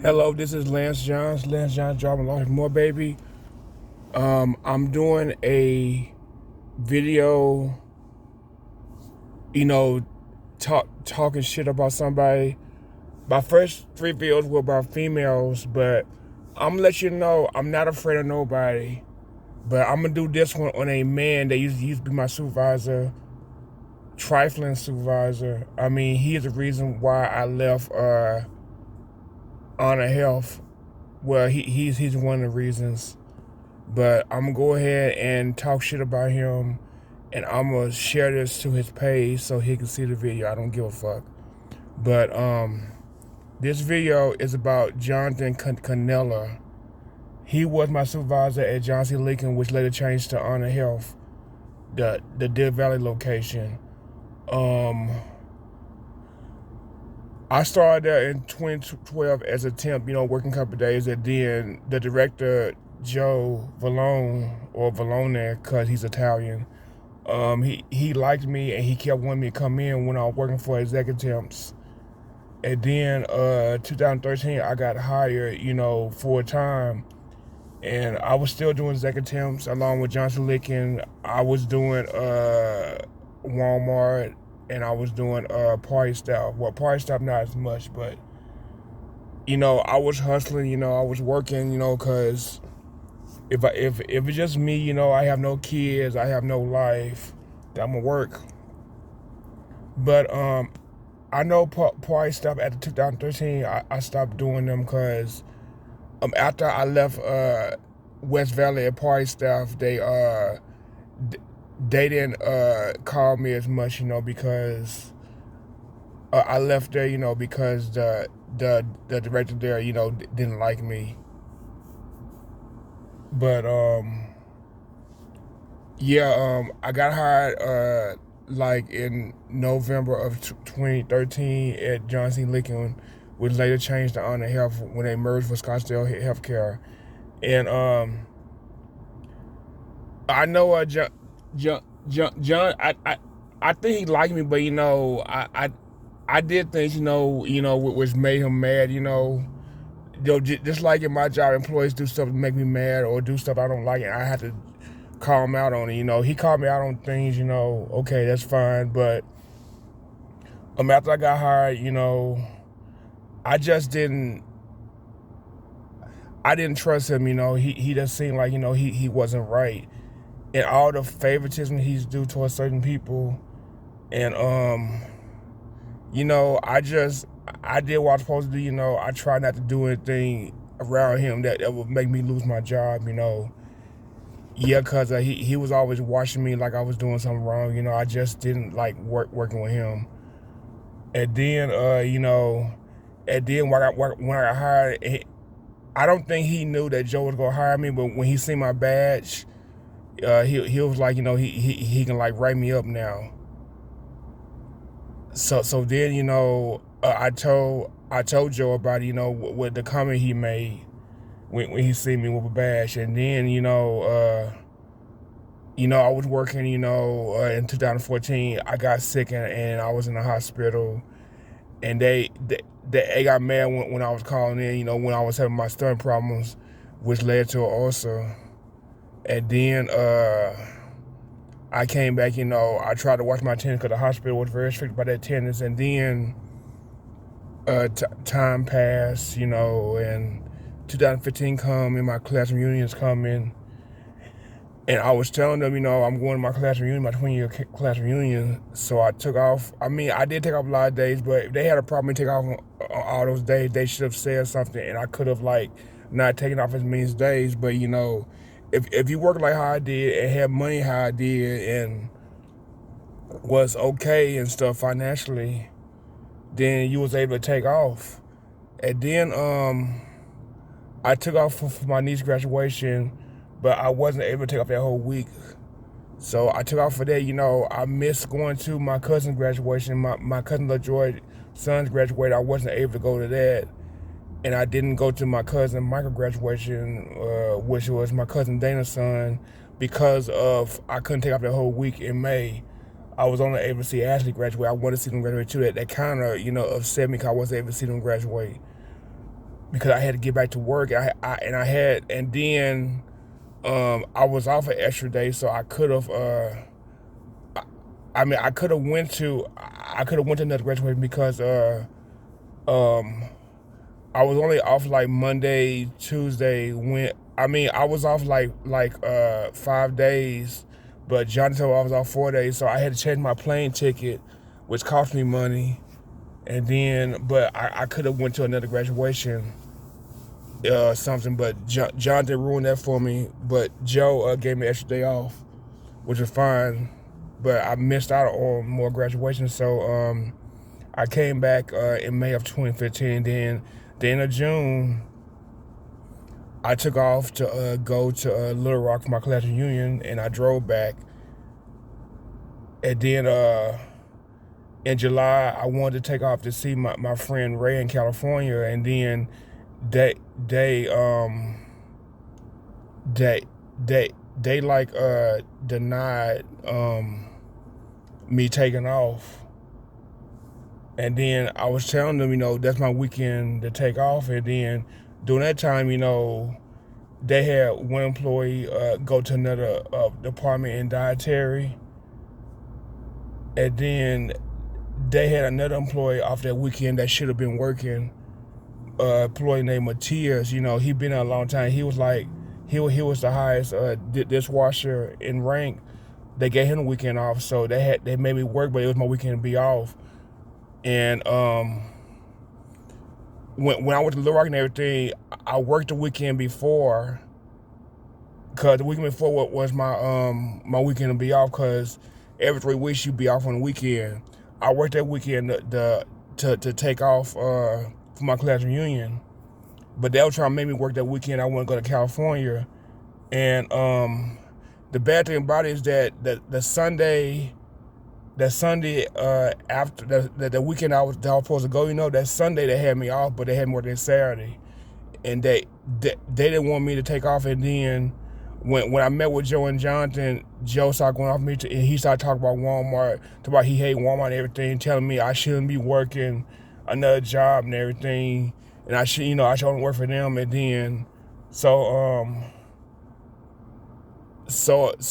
Hello, this is Lance Johns. Lance Johns driving life more, baby. I'm doing a video, you know, talking shit about somebody. My first three videos were about females, but I'm gonna let you know I'm not afraid of nobody. But I'm gonna do this one on a man that used to be my supervisor, trifling supervisor. I mean, he is the reason why I left Honor Health. Well, he's one of the reasons. But I'm gonna go ahead and talk shit about him, and I'm gonna share this to his page so he can see the video. I don't give a fuck. But this video is about Jonathan Cannella. He was my supervisor at Johnson Lincoln, which later changed to Honor Health, the Deer Valley location. Um, I started there in 2012 as a temp, working a couple of days, and then the director Joe Vallone, cause he's Italian. He liked me and he kept wanting me to come in when I was working for executives. And then 2013 I got hired, full time, and I was still doing executives along with Johnson Lincoln. I was doing Walmart, and I was doing party staff. Well, party staff not as much, but I was hustling. I was working. Cause if it's just me, I have no kids, I have no life, then I'm gonna work. But I know party stuff after 2013. I stopped doing them because after I left West Valley at party staff, they didn't call me as much, because I left there, because the director there, didn't like me. But yeah, I got hired like in November of 2013 at Johnson Lincoln, which later changed to Honor Health when they merged with Scottsdale Healthcare. And I know John, I think he liked me, but I did things, which made him mad, just like in my job, employees do stuff to make me mad or do stuff I don't like, and I have to call him out on it. He called me out on things, okay, that's fine. But after I got hired, I just I didn't trust him. He just seemed like, he wasn't right. And all the favoritism he's due towards certain people. And, I did what I was supposed to do. I tried not to do anything around him that would make me lose my job. Yeah, because he was always watching me like I was doing something wrong. I just didn't like working with him. And then, when I got hired, I don't think he knew that Joe was going to hire me, but when he seen my badge, he was like, he can like write me up now. So then, I told Joe about it, with the comment he made when he seen me with a badge. And then, I was working, in 2014. I got sick, and I was in the hospital, and they got mad when I was calling in, when I was having my stomach problems, which led to an ulcer. And then I came back, I tried to watch my attendance because the hospital was very strict about that attendance. And then time passed, and 2015 come, and my class reunions coming. And I was telling them, I'm going to my class reunion, my 20-year class reunion. So I took off. I mean, I did take off a lot of days, but if they had a problem with taking off on all those days, they should have said something, and I could have like not taken off as many days. But if you work like how I did and had money how I did and was okay and stuff financially, then you was able to take off. And then I took off for my niece's graduation, but I wasn't able to take off that whole week. So I took off for that. I missed going to my cousin's graduation. My cousin LaJoy's son's graduation. I wasn't able to go to that. And I didn't go to my cousin Michael graduation, which was my cousin Dana's son, because of I couldn't take off that whole week in May. I was only able to see Ashley graduate. I wanted to see them graduate too. That kind of, upset me because I wasn't able to see them graduate. because I had to get back to work. And then I was off an extra day, so I could have. I could have went to another graduation because um, I was only off like Monday, Tuesday. I was off like 5 days, but Johnny told me I was off 4 days, so I had to change my plane ticket, which cost me money. And then, but I could have went to another graduation, something. But John did ruin that for me. But Joe gave me an extra day off, which was fine. But I missed out on more graduations, so I came back in May of 2015. Then the end of June, I took off to go to Little Rock for my class reunion, and I drove back. And then in July, I wanted to take off to see my friend Ray in California, and then they they um they they like denied me taking off. And then I was telling them, that's my weekend to take off. And then during that time, they had one employee go to another department in dietary. And then they had another employee off that weekend that should have been working, employee named Matias. He been there a long time. He was like, he was the highest dishwasher in rank. They gave him a weekend off, so they made me work, but it was my weekend to be off. And when I went to Little Rock and everything, I worked the weekend before, cause the weekend before was my weekend to be off. Cause every 3 weeks you be off on the weekend. I worked that weekend to take off for my class reunion, but they were trying to make me work that weekend. I want to go to California, and the bad thing about it is that the Sunday after the weekend I was supposed to go, that Sunday they had me off, but they had me working Saturday, and they didn't want me to take off. And then when I met with Joe and Jonathan, Joe started going off me, and he started talking about Walmart, talking about he hated Walmart and everything, telling me I shouldn't be working another job and everything, and I should only work for them. And then so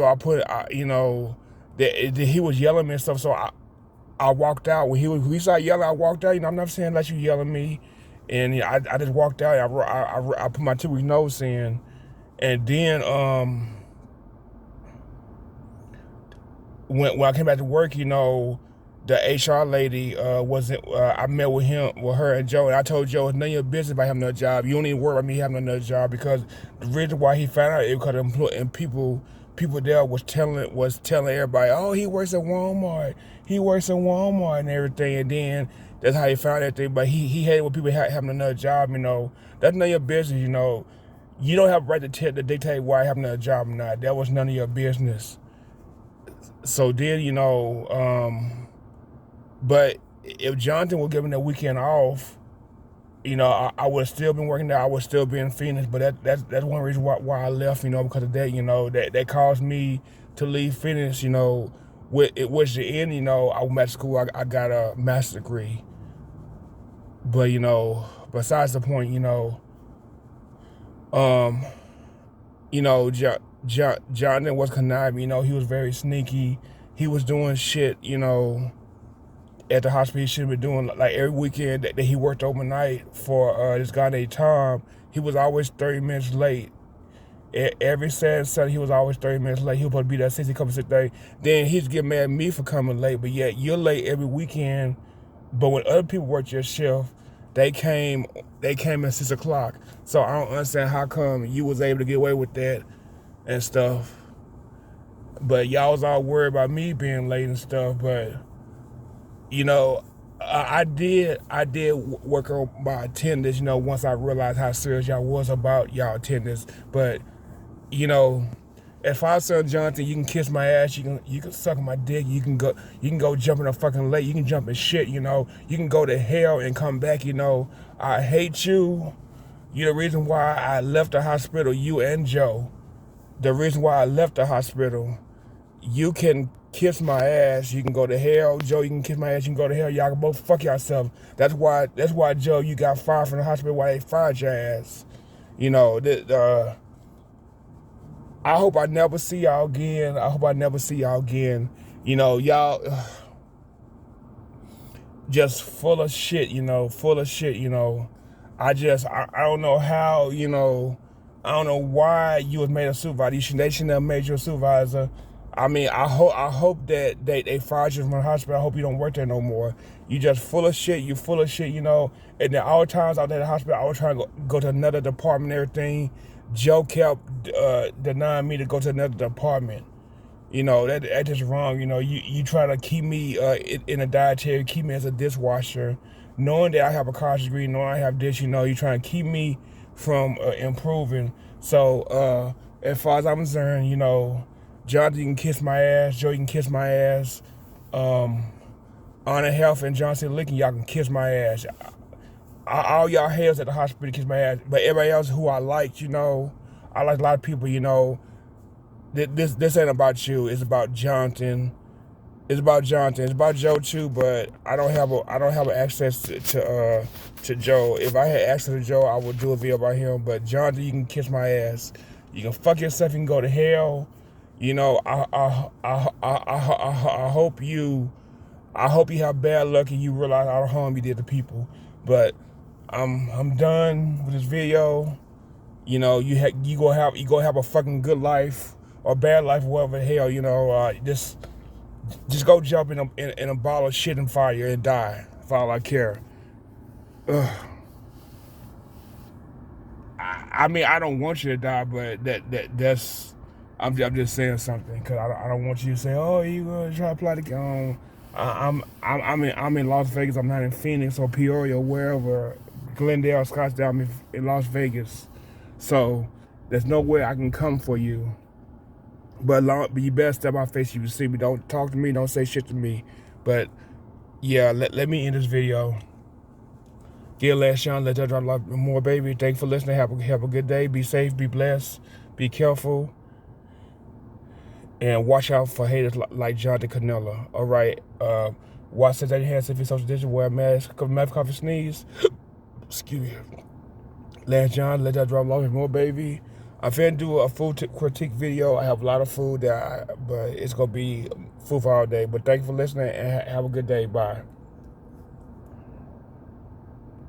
I put that he was yelling at me and stuff. So I walked out. When he started yelling, I walked out. I'm not saying let you yell at me, and I just walked out. I put my 2-week notice in, and then when I came back to work, the HR lady wasn't. I met with her and Joe, and I told Joe it's none of your business about having another job. You don't need to worry about me having another job, because the reason why he found out is because people there was telling everybody, oh, he works at Walmart. He works at Walmart and everything. And then that's how he found everything. But he hated when people having another job. That's none of your business. You don't have a right to dictate why I have another job or not. That was none of your business. So then, but if Jonathan would give me that weekend off, I would have still been working there. I would still be in Phoenix. But that's one reason why I left, because of that. That caused me to leave Phoenix, which the end, I went back to school. I got a master's degree. But besides the point, Jonathan was conniving. He was very sneaky. He was doing shit, at the hospital he should have been doing. Like every weekend that he worked overnight for this guy named Tom, he was always 30 minutes late. Every Saturday Sunday, he was always 30 minutes late. He was supposed to be there 60, come 6:30. Then he's getting mad at me for coming late, but yet you're late every weekend. But when other people worked your shift, they came at 6 o'clock. So I don't understand how come you was able to get away with that and stuff. But y'all was all worried about me being late and stuff. But I did work on my attendance. Once I realized how serious y'all was about y'all attendance. But as far as Son Jonathan, you can kiss my ass, you can suck my dick, you can go jump in a fucking lake, you can jump in shit, you can go to hell and come back. I hate you. You're the reason why I left the hospital, you and Joe. The reason why I left the hospital, you can kiss my ass, you can go to hell. Joe, you can kiss my ass, you can go to hell. Y'all can both fuck yourself. That's why, Joe, you got fired from the hospital. Why they fired your ass? You know, I hope I never see y'all again. I hope I never see y'all again. You know, y'all just full of shit, you know, full of shit, you know. I don't know how, you know, I don't know why you was made a supervisor. They shouldn't have made you a supervisor. I mean, I hope that they fired you from the hospital. I hope you don't work there no more. You just full of shit. You full of shit, you know. And then all the times out there at the hospital, I was trying to go to another department and everything. Joe kept denying me to go to another department. You know, that's just wrong. You know, you try to keep me in a dietary, keep me as a dishwasher, knowing that I have a college degree, knowing I have this, you know, you trying to keep me from improving. So, as far as I'm concerned, you know, Jonathan, you can kiss my ass. Joe, you can kiss my ass. Honor Health and Johnson Licking, y'all can kiss my ass. All y'all haters at the hospital kiss my ass. But everybody else who I like, you know, I like a lot of people, you know. This ain't about you. It's about Jonathan. It's about Jonathan. It's about Joe too, but I don't have access to Joe. If I had access to Joe, I would do a video about him. But Jonathan, you can kiss my ass. You can fuck yourself. You can go to hell. You know, I hope you have bad luck and you realize all the harm you did to people. But I'm done with this video. You know, you gonna have a fucking good life or bad life, whatever the hell. You know, just go jump in a ball of shit and fire and die. That's all I care. Ugh. I mean, I don't want you to die, but that's. I'm just saying something because I don't want you to say, oh, you gonna try to apply to. I'm in Las Vegas. I'm not in Phoenix or Peoria or wherever, Glendale, Scottsdale. I'm in Las Vegas, so there's no way I can come for you. But you better step my face. You see me. Don't talk to me. Don't say shit to me. But yeah, let me end this video. Dear last Sean, let that drop a lot more, baby. Thanks for listening. Have a good day. Be safe. Be blessed. Be careful. And watch out for haters like Jonathan Cannella. All right. Wash that your hands if you're social distance. Wear a mask. Cough and sneeze. Excuse me. Last John, let that drop a lot more, baby. I'm finna do a food critique video. I have a lot of food but it's gonna be food for all day. But thank you for listening and have a good day. Bye.